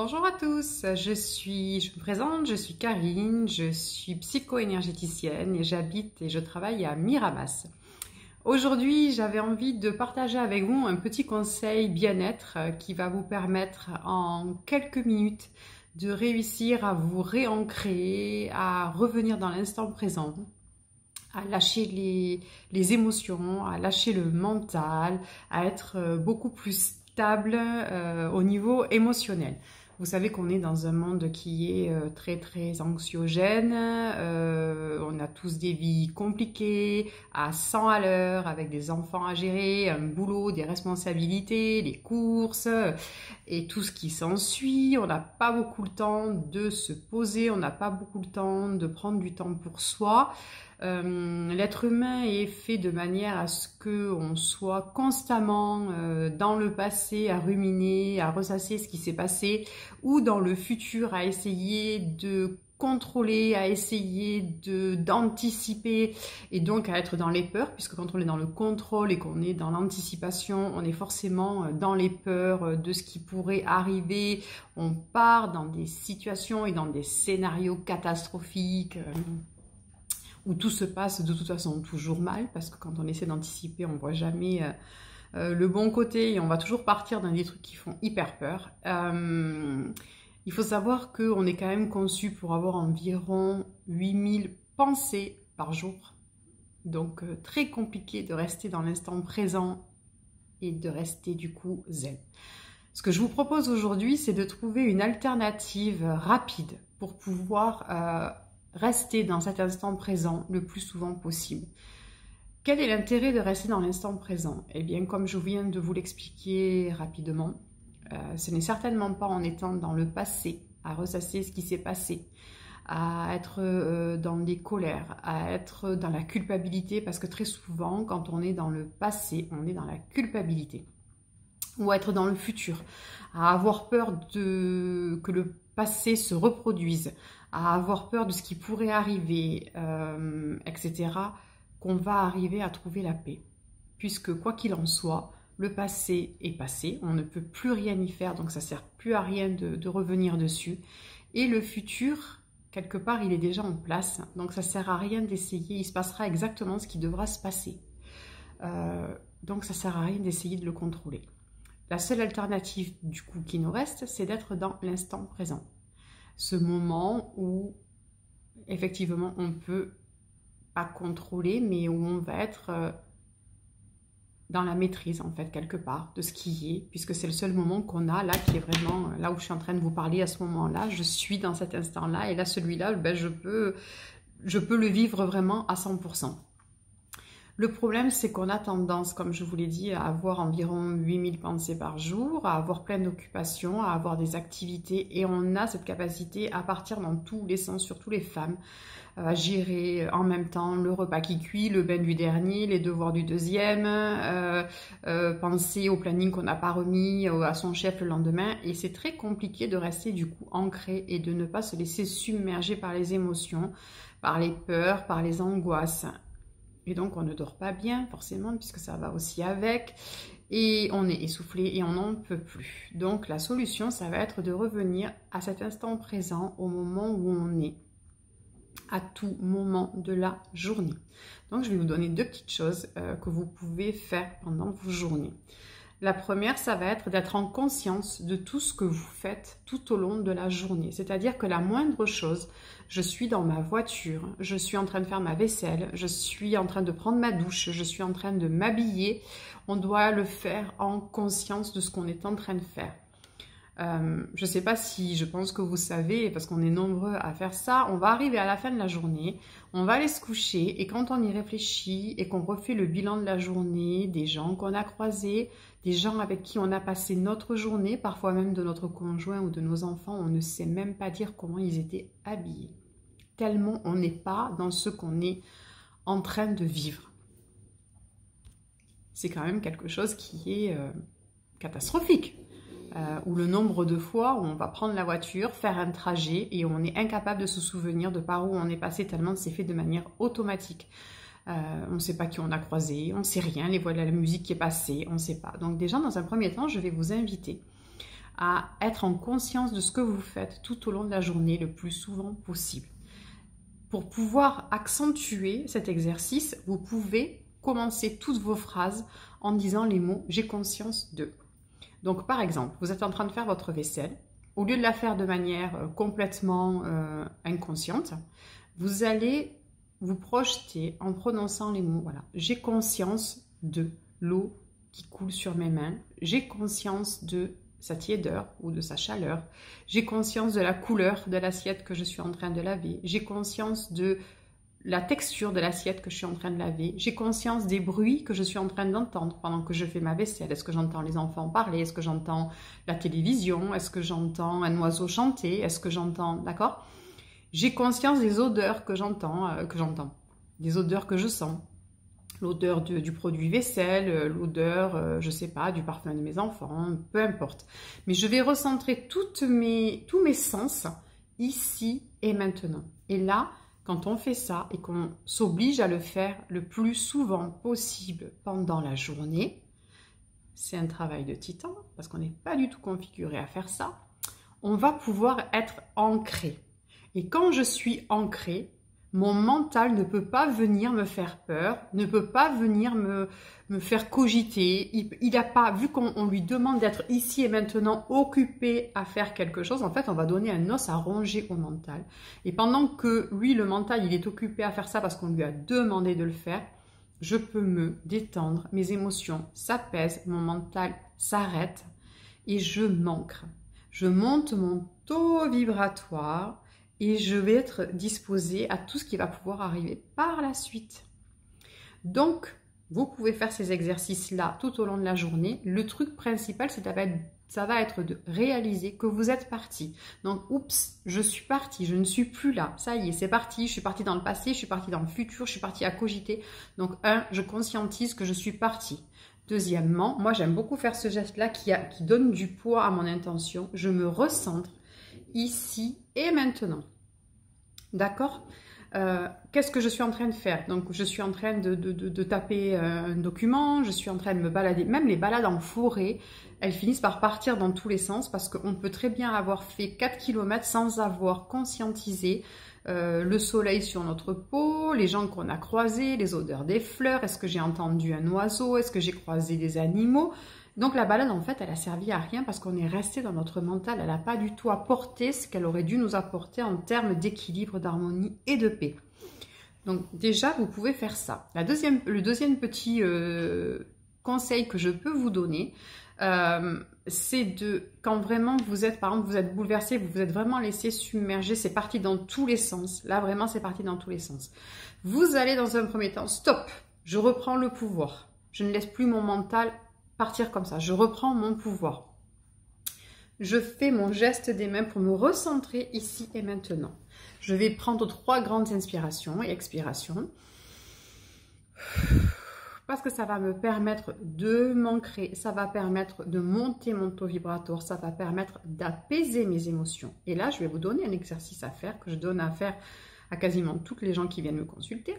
Bonjour à tous, je me présente, je suis Karine, je suis psycho-énergéticienne et j'habite et je travaille à Miramas. Aujourd'hui, j'avais envie de partager avec vous un petit conseil bien-être qui va vous permettre en quelques minutes de réussir à vous réancrer, à revenir dans l'instant présent, à lâcher les émotions, à lâcher le mental, à être beaucoup plus stable au niveau émotionnel. Vous savez qu'on est dans un monde qui est très anxiogène, on a tous des vies compliquées, à 100 à l'heure, avec des enfants à gérer, un boulot, des responsabilités, les courses et tout ce qui s'ensuit. On n'a pas beaucoup le temps de se poser, on n'a pas beaucoup le temps de prendre du temps pour soi. L'être humain est fait de manière à ce qu'on soit constamment dans le passé à ruminer, à ressasser ce qui s'est passé, ou dans le futur à essayer de contrôler, à essayer d'anticiper et donc à être dans les peurs, puisque quand on est dans le contrôle et qu'on est dans l'anticipation, on est forcément dans les peurs de ce qui pourrait arriver. On part dans des situations et dans des scénarios catastrophiques où tout se passe de toute façon toujours mal, parce que quand on essaie d'anticiper, on voit jamais le bon côté et on va toujours partir dans des trucs qui font hyper peur. Il faut savoir qu'on est quand même conçu pour avoir environ 8000 pensées par jour. Donc très compliqué de rester dans l'instant présent et de rester du coup zen. Ce que je vous propose aujourd'hui, c'est de trouver une alternative rapide pour pouvoir rester dans cet instant présent le plus souvent possible. Quel est l'intérêt de rester dans l'instant présent? Eh bien, comme je viens de vous l'expliquer rapidement, ce n'est certainement pas en étant dans le passé, à ressasser ce qui s'est passé, à être dans des colères, à être dans la culpabilité, parce que très souvent, quand on est dans le passé, on est dans la culpabilité, ou à être dans le futur, à avoir peur que le passé se reproduise, à avoir peur de ce qui pourrait arriver, etc., qu'on va arriver à trouver la paix. Puisque quoi qu'il en soit, le passé est passé, on ne peut plus rien y faire, donc ça ne sert plus à rien de revenir dessus. Et le futur, quelque part, il est déjà en place, donc ça ne sert à rien d'essayer, il se passera exactement ce qui devra se passer. Donc ça ne sert à rien d'essayer de le contrôler. La seule alternative du coup qui nous reste, c'est d'être dans l'instant présent. Ce moment où effectivement on ne peut pas contrôler, mais où on va être dans la maîtrise en fait quelque part de ce qui est, puisque c'est le seul moment qu'on a là qui est vraiment là où je suis en train de vous parler à ce moment-là. Je suis dans cet instant-là et là celui-là, ben, je peux le vivre vraiment à 100%. Le problème, c'est qu'on a tendance, comme je vous l'ai dit, à avoir environ 8000 pensées par jour, à avoir plein d'occupations, à avoir des activités, et on a cette capacité à partir dans tous les sens, surtout les femmes, à gérer en même temps le repas qui cuit, le bain du dernier, les devoirs du deuxième, penser au planning qu'on n'a pas remis à son chef le lendemain, et c'est très compliqué de rester du coup ancré et de ne pas se laisser submerger par les émotions, par les peurs, par les angoisses. Et donc, on ne dort pas bien, forcément, puisque ça va aussi avec. Et on est essoufflé et on n'en peut plus. Donc, la solution, ça va être de revenir à cet instant présent, au moment où on est, à tout moment de la journée. Donc, je vais vous donner deux petites choses que vous pouvez faire pendant vos journées. La première, ça va être d'être en conscience de tout ce que vous faites tout au long de la journée. C'est-à-dire que la moindre chose, je suis dans ma voiture, je suis en train de faire ma vaisselle, je suis en train de prendre ma douche, je suis en train de m'habiller. On doit le faire en conscience de ce qu'on est en train de faire. Je ne sais pas si je pense que vous savez, parce qu'on est nombreux à faire ça, on va arriver à la fin de la journée, on va aller se coucher et quand on y réfléchit et qu'on refait le bilan de la journée, des gens qu'on a croisés, des gens avec qui on a passé notre journée, parfois même de notre conjoint ou de nos enfants, on ne sait même pas dire comment ils étaient habillés. Tellement on n'est pas dans ce qu'on est en train de vivre. C'est quand même quelque chose qui est catastrophique. Ou le nombre de fois où on va prendre la voiture, faire un trajet et on est incapable de se souvenir de par où on est passé tellement c'est fait de manière automatique. On ne sait pas qui on a croisé, on ne sait rien, la musique qui est passée, on ne sait pas. Donc déjà, dans un premier temps, je vais vous inviter à être en conscience de ce que vous faites tout au long de la journée le plus souvent possible. Pour pouvoir accentuer cet exercice, vous pouvez commencer toutes vos phrases en disant les mots « j'ai conscience de ». Donc par exemple, vous êtes en train de faire votre vaisselle. Au lieu de la faire de manière complètement inconsciente, vous allez vous projeter en prononçant les mots. Voilà, j'ai conscience de l'eau qui coule sur mes mains. J'ai conscience de sa tiédeur ou de sa chaleur. J'ai conscience de la couleur de l'assiette que je suis en train de laver. J'ai conscience de la texture de l'assiette que je suis en train de laver. J'ai conscience des bruits que je suis en train d'entendre pendant que je fais ma vaisselle. Est-ce que j'entends les enfants parler? Est-ce que j'entends la télévision? Est-ce que j'entends un oiseau chanter? Est-ce que j'entends... D'accord? J'ai conscience des odeurs que j'entends, des odeurs que je sens. L'odeur du produit vaisselle, l'odeur, je sais pas, du parfum de mes enfants, peu importe. Mais je vais recentrer tous mes sens ici et maintenant. Et là, quand on fait ça et qu'on s'oblige à le faire le plus souvent possible pendant la journée, c'est un travail de titan parce qu'on n'est pas du tout configuré à faire ça, on va pouvoir être ancré. Et quand je suis ancré, mon mental ne peut pas venir me faire peur, ne peut pas venir me faire cogiter. Il n'a pas, vu qu'on lui demande d'être ici et maintenant occupé à faire quelque chose, en fait, on va donner un os à ronger au mental. Et pendant que lui, le mental, il est occupé à faire ça parce qu'on lui a demandé de le faire, je peux me détendre, mes émotions s'apaisent, mon mental s'arrête et je m'ancre. Je monte mon taux vibratoire et je vais être disposée à tout ce qui va pouvoir arriver par la suite. Donc, vous pouvez faire ces exercices-là tout au long de la journée. Le truc principal, ça va être de réaliser que vous êtes parti. Donc, oups, je suis parti, je ne suis plus là. Ça y est, c'est parti, je suis parti dans le passé, je suis parti dans le futur, je suis parti à cogiter. Donc, je conscientise que je suis parti. Deuxièmement, moi j'aime beaucoup faire ce geste-là qui donne du poids à mon intention. Je me recentre ici et maintenant. D'accord? Qu'est-ce que je suis en train de faire? Donc, je suis en train de taper un document, je suis en train de me balader. Même les balades en forêt, elles finissent par partir dans tous les sens parce qu'on peut très bien avoir fait 4 km sans avoir conscientisé le soleil sur notre peau, les gens qu'on a croisés, les odeurs des fleurs, est-ce que j'ai entendu un oiseau, est-ce que j'ai croisé des animaux? Donc la balade, en fait, elle a servi à rien parce qu'on est resté dans notre mental. Elle n'a pas du tout apporté ce qu'elle aurait dû nous apporter en termes d'équilibre, d'harmonie et de paix. Donc déjà, vous pouvez faire ça. Le deuxième petit conseil que je peux vous donner, c'est quand vraiment vous êtes, par exemple, vous êtes bouleversé, vous vous êtes vraiment laissé submerger, c'est parti dans tous les sens. Là, vraiment, c'est parti dans tous les sens. Vous allez dans un premier temps, stop, je reprends le pouvoir. Je ne laisse plus mon mental partir comme ça. Je reprends mon pouvoir. Je fais mon geste des mains pour me recentrer ici et maintenant. Je vais prendre 3 grandes inspirations et expirations parce que ça va me permettre de m'ancrer, ça va permettre de monter mon taux vibratoire, ça va permettre d'apaiser mes émotions. Et là, je vais vous donner un exercice à faire que je donne à faire à quasiment toutes les gens qui viennent me consulter.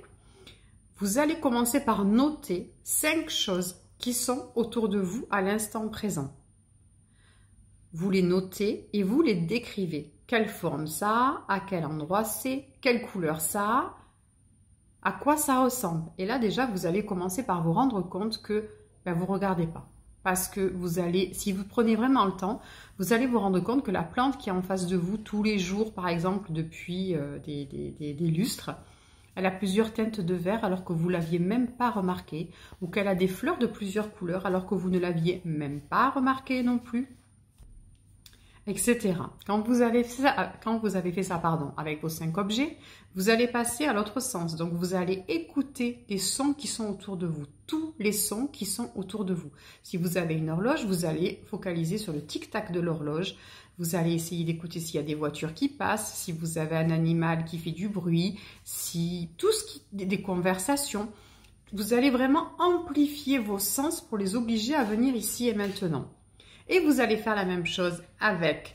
Vous allez commencer par noter 5 choses qui sont autour de vous à l'instant présent. Vous les notez et vous les décrivez. Quelle forme ça a, à quel endroit c'est, quelle couleur ça a, à quoi ça ressemble. Et là déjà, vous allez commencer par vous rendre compte que vous ne regardez pas. Parce que vous allez, si vous prenez vraiment le temps, vous allez vous rendre compte que la plante qui est en face de vous tous les jours, par exemple depuis des lustres, elle a plusieurs teintes de vert alors que vous ne l'aviez même pas remarqué, ou qu'elle a des fleurs de plusieurs couleurs alors que vous ne l'aviez même pas remarqué non plus, etc. Quand vous avez fait ça, avec vos 5 objets, vous allez passer à l'autre sens. Donc, vous allez écouter les sons qui sont autour de vous, tous les sons qui sont autour de vous. Si vous avez une horloge, vous allez focaliser sur le tic-tac de l'horloge. Vous allez essayer d'écouter s'il y a des voitures qui passent, si vous avez un animal qui fait du bruit, des conversations. Vous allez vraiment amplifier vos sens pour les obliger à venir ici et maintenant. Et vous allez faire la même chose avec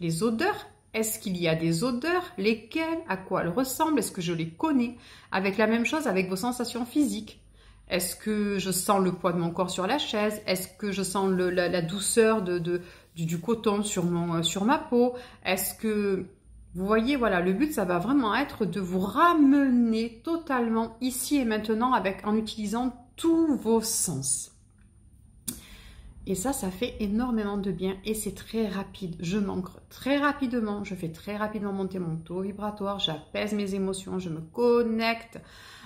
les odeurs. Est-ce qu'il y a des odeurs? Lesquelles? À quoi elles ressemblent? Est-ce que je les connais? Avec la même chose avec vos sensations physiques. Est-ce que je sens le poids de mon corps sur la chaise? Est-ce que je sens la douceur de du coton sur ma peau? Est-ce que... Vous voyez, voilà, le but, ça va vraiment être de vous ramener totalement ici et maintenant en utilisant tous vos sens. Et ça fait énormément de bien et c'est très rapide. Je m'ancre très rapidement, je fais très rapidement monter mon taux vibratoire, j'apaise mes émotions, je me connecte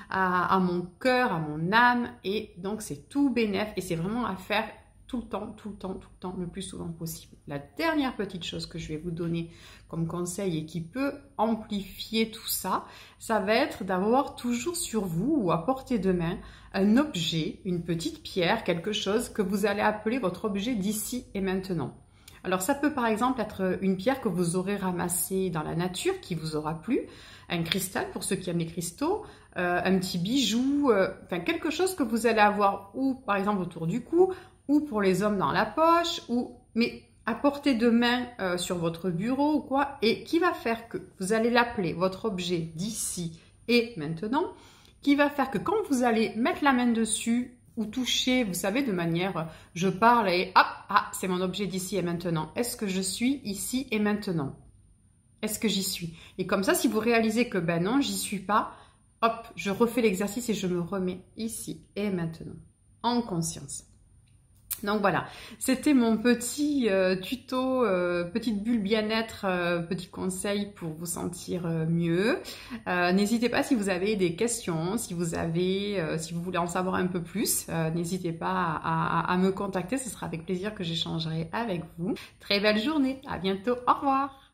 à mon cœur, à mon âme et donc c'est tout bénef et c'est vraiment à faire tout le temps, le plus souvent possible. La dernière petite chose que je vais vous donner comme conseil et qui peut amplifier tout ça, ça va être d'avoir toujours sur vous ou à portée de main un objet, une petite pierre, quelque chose que vous allez appeler votre objet d'ici et maintenant. Alors ça peut par exemple être une pierre que vous aurez ramassée dans la nature, qui vous aura plu, un cristal pour ceux qui aiment les cristaux, un petit bijou, enfin quelque chose que vous allez avoir ou par exemple autour du cou, ou pour les hommes dans la poche, mais à portée de main sur votre bureau ou quoi, et qui va faire que vous allez l'appeler votre objet d'ici et maintenant, qui va faire que quand vous allez mettre la main dessus ou toucher, vous savez, de manière, je parle et hop, ah, c'est mon objet d'ici et maintenant. Est-ce que je suis ici et maintenant? Est-ce que j'y suis? Et comme ça, si vous réalisez que ben non, j'y suis pas, hop, je refais l'exercice et je me remets ici et maintenant, en conscience. Donc voilà, c'était mon petit tuto, petite bulle bien-être, petit conseil pour vous sentir mieux. N'hésitez pas si vous avez des questions, si vous voulez en savoir un peu plus, n'hésitez pas à me contacter, ce sera avec plaisir que j'échangerai avec vous. Très belle journée, à bientôt, au revoir.